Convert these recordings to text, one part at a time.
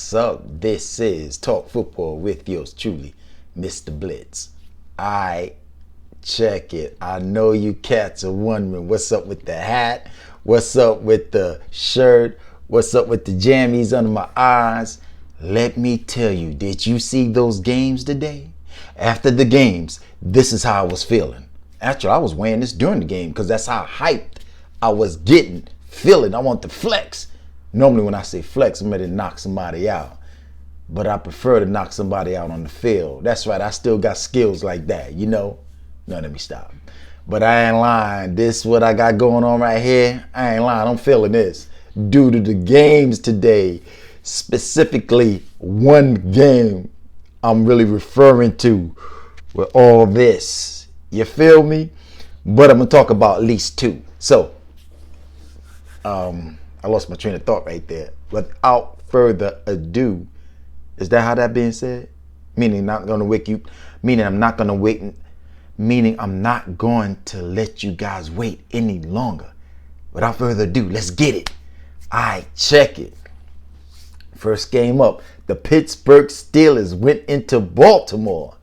What's up? This is Talk Football with yours truly, Mr. Blitz. I check it. I know you cats are wondering what's up with the hat, what's up with the shirt, what's up with the jammies under my eyes. Let me tell you, did you see those games today? After the games, this is how I was feeling. Actually, I was wearing this during the game because that's how hyped I was feeling. I want to flex. Normally when I say flex, I'm ready to knock somebody out. But I prefer to knock somebody out on the field. That's right, I still got skills like that, you know? No, let me stop. But I ain't lying. This what I got going on right here. I ain't lying, I'm feeling this. Due to the games today, specifically one game I'm really referring to with all this. You feel me? But I'm going to talk about at least two. So, I lost my train of thought right there. Without further ado, is that how that being said? Meaning I'm not going to let you guys wait any longer. Without further ado, let's get it. Check it. First game up, the Pittsburgh Steelers went into Baltimore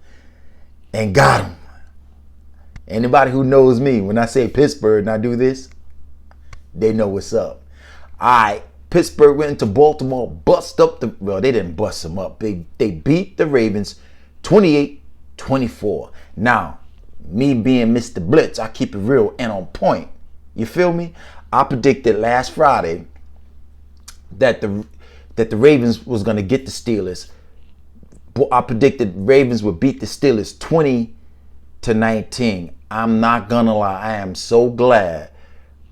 and got them. Anybody who knows me, when I say Pittsburgh and I do this, they know what's up. Pittsburgh went into Baltimore, they didn't bust them up. They beat the Ravens 28-24. Now, me being Mr. Blitz, I keep it real and on point. You feel me? I predicted last Friday that the Ravens was going to get the Steelers. I predicted Ravens would beat the Steelers 20-19. I'm not going to lie. I am so glad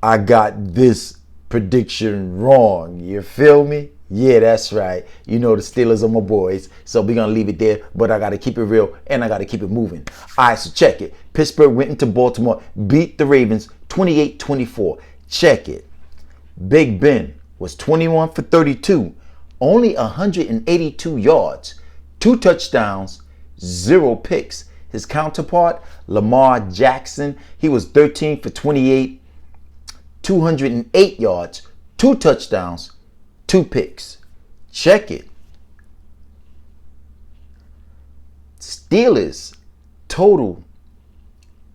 I got this prediction wrong. You feel me? Yeah, that's right. You know the Steelers are my boys. So we're going to leave it there. But I got to keep it real and I got to keep it moving. All right, so check it. Pittsburgh went into Baltimore, beat the Ravens 28-24. Check it. Big Ben was 21 for 32. Only 182 yards. 2 touchdowns, 0 picks. His counterpart, Lamar Jackson, he was 13 for 28. 208 yards, 2 touchdowns, 2 picks. Check it. Steelers total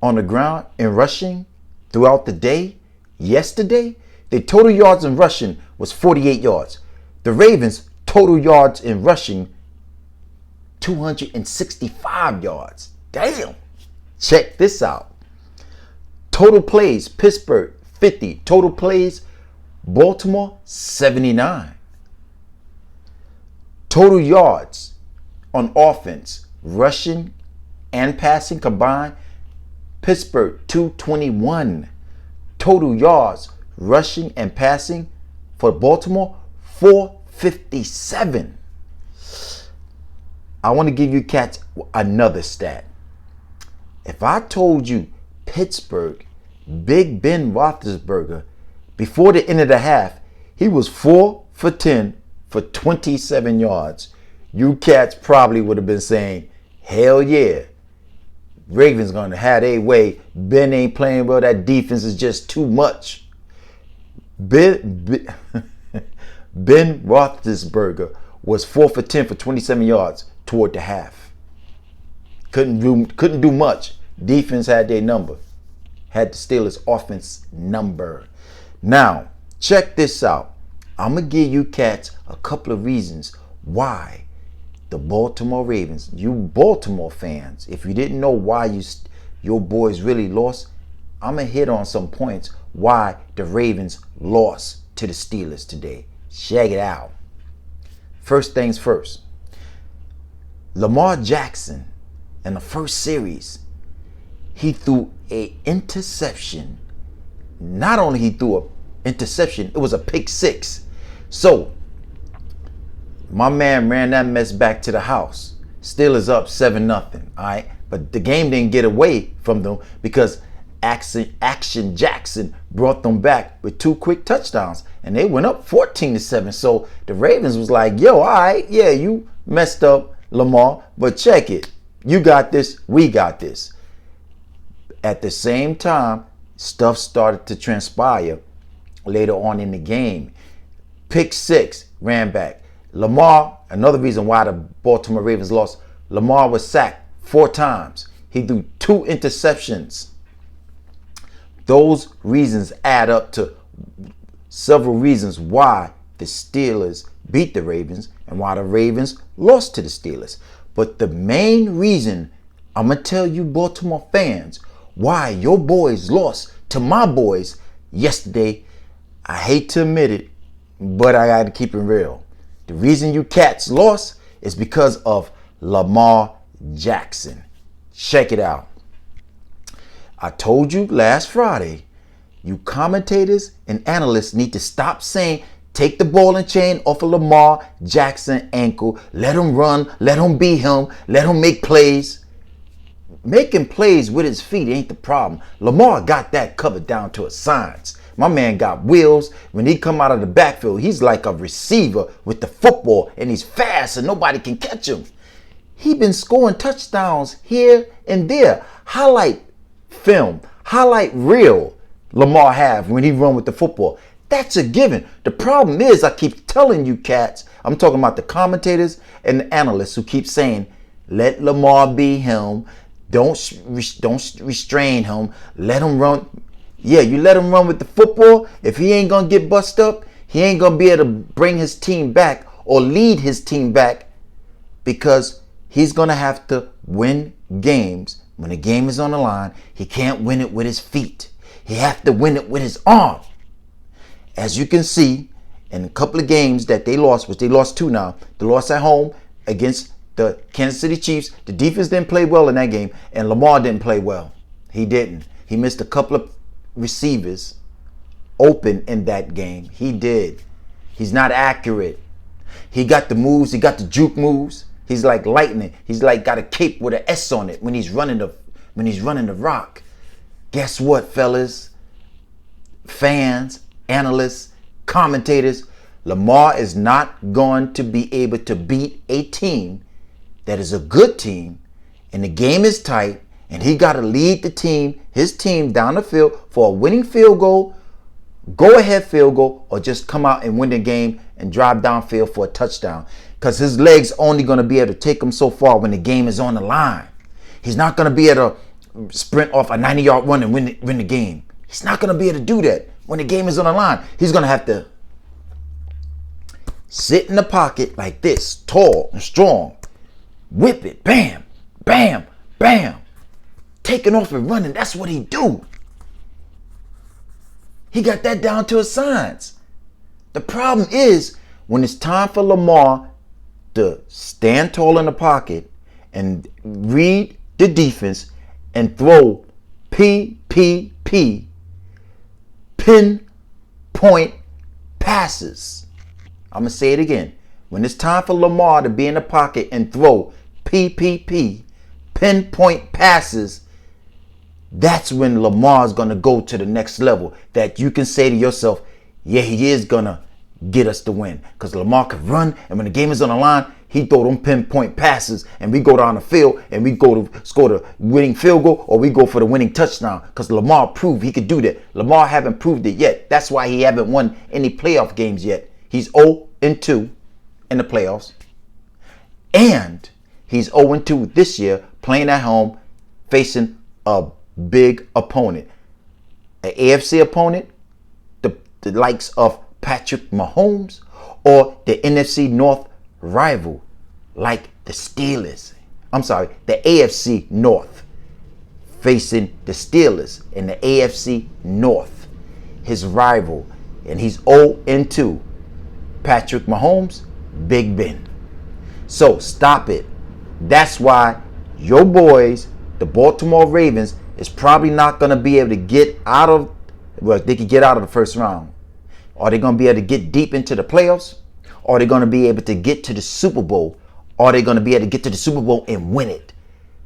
on the ground in rushing throughout the day. Yesterday, their total yards in rushing was 48 yards. The Ravens total yards in rushing 265 yards. Damn. Check this out. Total plays, Pittsburgh 50. Total plays, Baltimore 79. Total yards on offense, rushing and passing combined, Pittsburgh 221. Total yards, rushing and passing for Baltimore 457. I want to give you cats another stat. If I told you Pittsburgh, Big Ben Roethlisberger, before the end of the half, he was 4 for 10 for 27 yards. You cats probably would have been saying, hell yeah, Ravens going to have their way. Ben ain't playing well. That defense is just too much. Ben Roethlisberger was 4 for 10 for 27 yards toward the half. Couldn't do much. Defense had their number. Had the Steelers offense number. Now, check this out. I'm going to give you cats a couple of reasons why the Baltimore Ravens, you Baltimore fans, if you didn't know why your boys really lost, I'm going to hit on some points why the Ravens lost to the Steelers today. Check it out. First things first. Lamar Jackson, in the first series, he threw an interception. Not only he threw an interception, it was a pick 6. So, my man ran that mess back to the house. Steelers up 7-0. All right, but the game didn't get away from them because Action Jackson brought them back with 2 quick touchdowns, and they went up 14-7. So the Ravens was like, "Yo, all right, yeah, you messed up, Lamar, but check it. You got this. We got this." At the same time, stuff started to transpire later on in the game. Pick 6, ran back. Lamar, another reason why the Baltimore Ravens lost, Lamar was sacked 4 times. He threw 2 interceptions. Those reasons add up to several reasons why the Steelers beat the Ravens and why the Ravens lost to the Steelers. But the main reason, I'm going to tell you Baltimore fans, why your boys lost to my boys yesterday, I hate to admit it, but I got to keep it real. The reason you cats lost is because of Lamar Jackson. Check it out. I told you last Friday, you commentators and analysts need to stop saying, take the ball and chain off of Lamar Jackson ankle. Let him run. Let him be him. Let him make plays. Making plays with his feet ain't the problem. Lamar got that covered down to a science. My man got wheels. When he come out of the backfield, he's like a receiver with the football, and he's fast and nobody can catch him. He been scoring touchdowns here and there. Highlight film, highlight reel Lamar have when he run with the football. That's a given. The problem is, I keep telling you cats, I'm talking about the commentators and the analysts who keep saying, let Lamar be him. Don't restrain him. Let him run. Yeah, you let him run with the football. If he ain't going to get bust up, he ain't going to be able to bring his team back or lead his team back, because he's going to have to win games. When the game is on the line, he can't win it with his feet. He has to win it with his arm. As you can see, in a couple of games that they lost, which they lost 2 now, they lost at home against the Kansas City Chiefs. The defense didn't play well in that game, and Lamar didn't play well. He didn't. He missed a couple of receivers open in that game. He did. He's not accurate. He got the moves. He got the juke moves. He's like lightning. He's like got a cape with an S on it when he's running the rock. Guess what, fellas? Fans, analysts, commentators, Lamar is not going to be able to beat a team that is a good team, and the game is tight, and he got to lead the team, his team, down the field for a winning field goal, go-ahead field goal, or just come out and win the game and drive downfield for a touchdown. Because his legs only going to be able to take him so far when the game is on the line. He's not going to be able to sprint off a 90-yard run and win the game. He's not going to be able to do that when the game is on the line. He's going to have to sit in the pocket like this, tall and strong. Whip it, bam, bam, bam. Taking off and running, that's what he do. He got that down to a science. The problem is, when it's time for Lamar to stand tall in the pocket and read the defense and throw PPP, pinpoint passes. I'm going to say it again. When it's time for Lamar to be in the pocket and throw PPP, pinpoint passes, that's when Lamar's going to go to the next level. That you can say to yourself, yeah, he is going to get us the win. Because Lamar can run, and when the game is on the line, he throw them pinpoint passes, and we go down the field, and we go to score the winning field goal, or we go for the winning touchdown. Because Lamar proved he could do that. Lamar haven't proved it yet. That's why he haven't won any playoff games yet. He's 0-2 in the playoffs. And he's 0-2 this year, playing at home, facing a big opponent. An AFC opponent, the likes of Patrick Mahomes, or the NFC North rival like the Steelers. I'm sorry, the AFC North facing the Steelers in the AFC North. His rival, and he's 0-2. Patrick Mahomes, Big Ben. So stop it. That's why your boys, the Baltimore Ravens, is probably not going to be able to get out of, well, they could get out of the first round. Are they going to be able to get deep into the playoffs? Are they going to be able to get to the Super Bowl? Are they going to be able to get to the Super Bowl and win it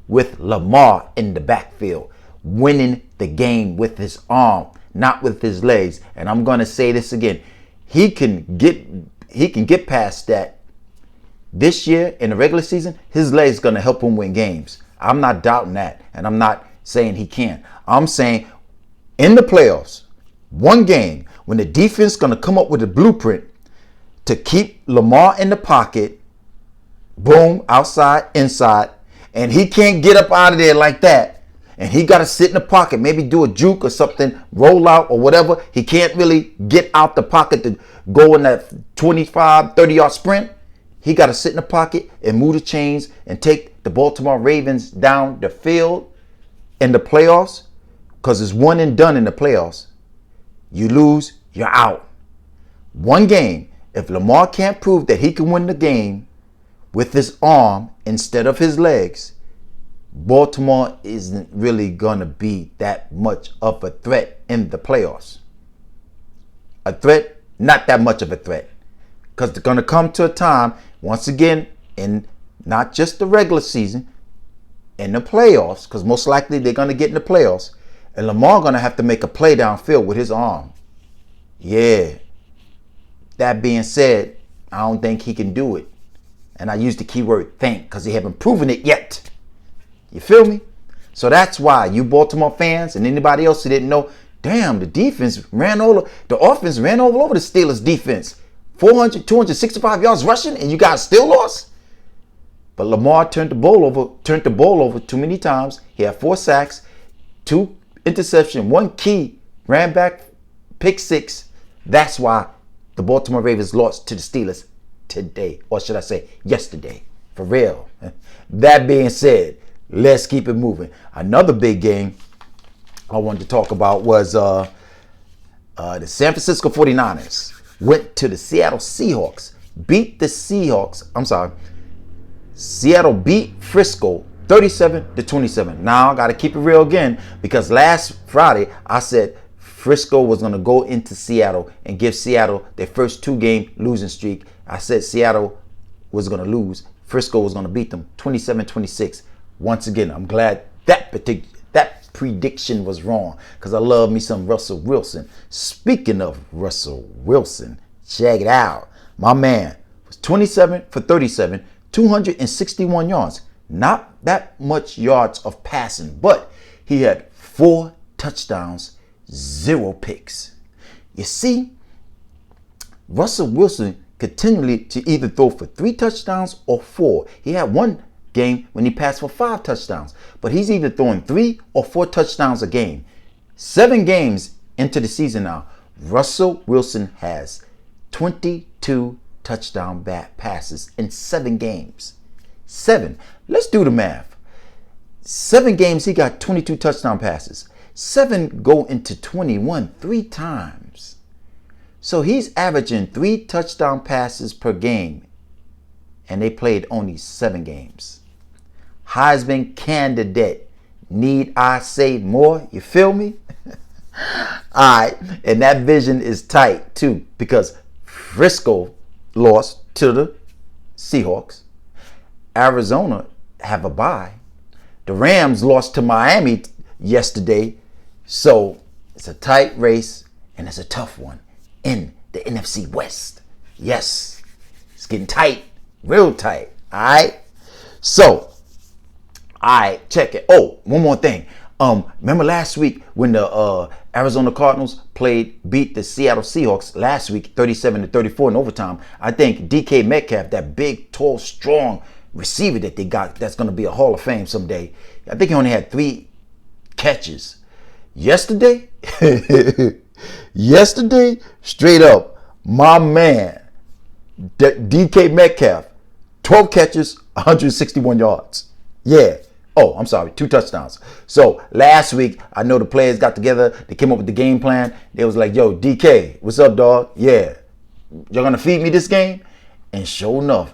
with Lamar in the backfield, winning the game with his arm, not with his legs? And I'm going to say this again. He can get past that. This year in the regular season, his legs going to help him win games. I'm not doubting that, and I'm not saying he can't. I'm saying in the playoffs, one game when the defense going to come up with a blueprint to keep Lamar in the pocket. Boom, outside, inside. And he can't get up out of there like that. And he got to sit in the pocket, maybe do a juke or something, roll out or whatever. He can't really get out the pocket to go in that 25, 30-yard sprint. He got to sit in the pocket and move the chains and take the Baltimore Ravens down the field in the playoffs, because it's one and done in the playoffs. You lose, you're out. One game. If Lamar can't prove that he can win the game with his arm instead of his legs, Baltimore isn't really going to be that much of a threat in the playoffs. A threat, not that much of a threat. Because they're going to come to a time, once again, in not just the regular season, in the playoffs, because most likely they're going to get in the playoffs, and Lamar going to have to make a play downfield with his arm. Yeah. That being said, I don't think he can do it. And I use the keyword think because he haven't proven it yet. You feel me? So that's why you Baltimore fans and anybody else who didn't know, damn, the offense ran all over the Steelers defense. 265 yards rushing, and you guys still lost? But Lamar turned the ball over too many times. He had 4 sacks, 2 interceptions, 1 key, ran back, pick 6. That's why the Baltimore Ravens lost to the Steelers today, or should I say yesterday, for real. That being said, let's keep it moving. Another big game I wanted to talk about was the San Francisco 49ers went to the Seattle Seahawks, Seattle beat Frisco 37-27. Now I got to keep it real again, because last Friday I said Frisco was going to go into Seattle and give Seattle their first 2-game losing streak. I said Seattle was going to lose. Frisco was going to beat them 27-26. Once again, I'm glad that prediction was wrong, because I love me some Russell Wilson. Speaking of Russell Wilson, check it out. My man was 27 for 37, 261 yards. Not that much yards of passing, but he had 4 touchdowns, 0 picks. You see, Russell Wilson continually to either throw for 3 touchdowns or 4. He had one game when he passed for 5 touchdowns, but he's either throwing 3 or 4 touchdowns a game. 7 games into the season now, Russell Wilson has 22 touchdown passes in 7 games. 7. Let's do the math. 7 games, he got 22 touchdown passes. 7 go into 21 3 times. So he's averaging 3 touchdown passes per game, and they played only 7 games. Heisman candidate. Need I say more? You feel me? Alright, and that vision is tight too, because Frisco lost to the Seahawks. Arizona have a bye. The Rams lost to Miami yesterday. So it's a tight race, and it's a tough one in the NFC West. Yes, it's getting tight, real tight. All right. So, all right, check it. Oh, one more thing. Remember last week when the Arizona Cardinals beat the Seattle Seahawks last week, 37-34 in overtime? I think DK Metcalf, that big, tall, strong receiver that they got, that's going to be a Hall of Fame someday. I think he only had 3 catches. Yesterday, straight up, my man, DK Metcalf, 12 catches, 161 yards. Yeah. Oh, I'm sorry, 2 touchdowns. So last week, I know the players got together. They came up with the game plan. They was like, yo, DK, what's up, dog? Yeah. You're going to feed me this game? And sure enough,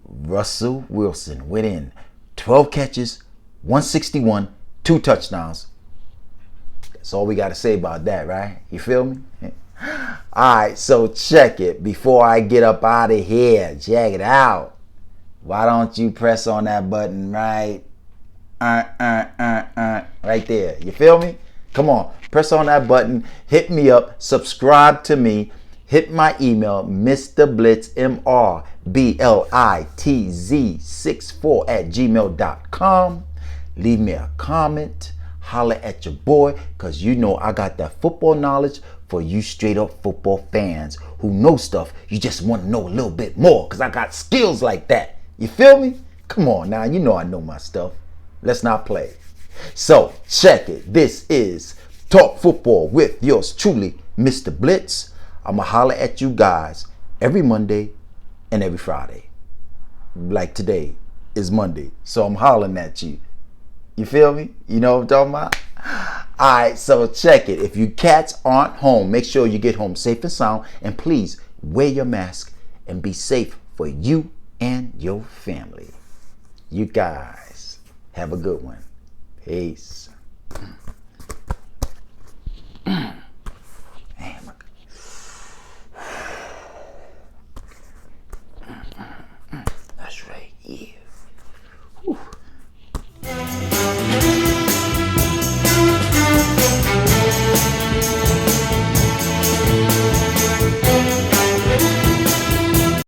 Russell Wilson went in. 12 catches, 161, 2 touchdowns. That's all we got to say about that, right? You feel me? All right, so check it. Before I get up out of here, check it out. Why don't you press on that button right there? You feel me? Come on, press on that button. Hit me up. Subscribe to me. Hit my email, Mr. Blitz, MrBlitz64@gmail.com. Leave me a comment. Holler at your boy, because you know I got that football knowledge, for you straight up football fans who know stuff. You just want to know a little bit more because I got skills like that. You feel me? Come on now, you know I know my stuff. Let's not play. So check it. This is Talk Football with yours truly, Mr. Blitz. I'ma holler at you guys every Monday and every Friday. Like today is Monday, so I'm hollering at you. You feel me? You know what I'm talking about? Alright, so check it. If you cats aren't home, make sure you get home safe and sound. And please wear your mask and be safe for you and your family. You guys have a good one. Peace.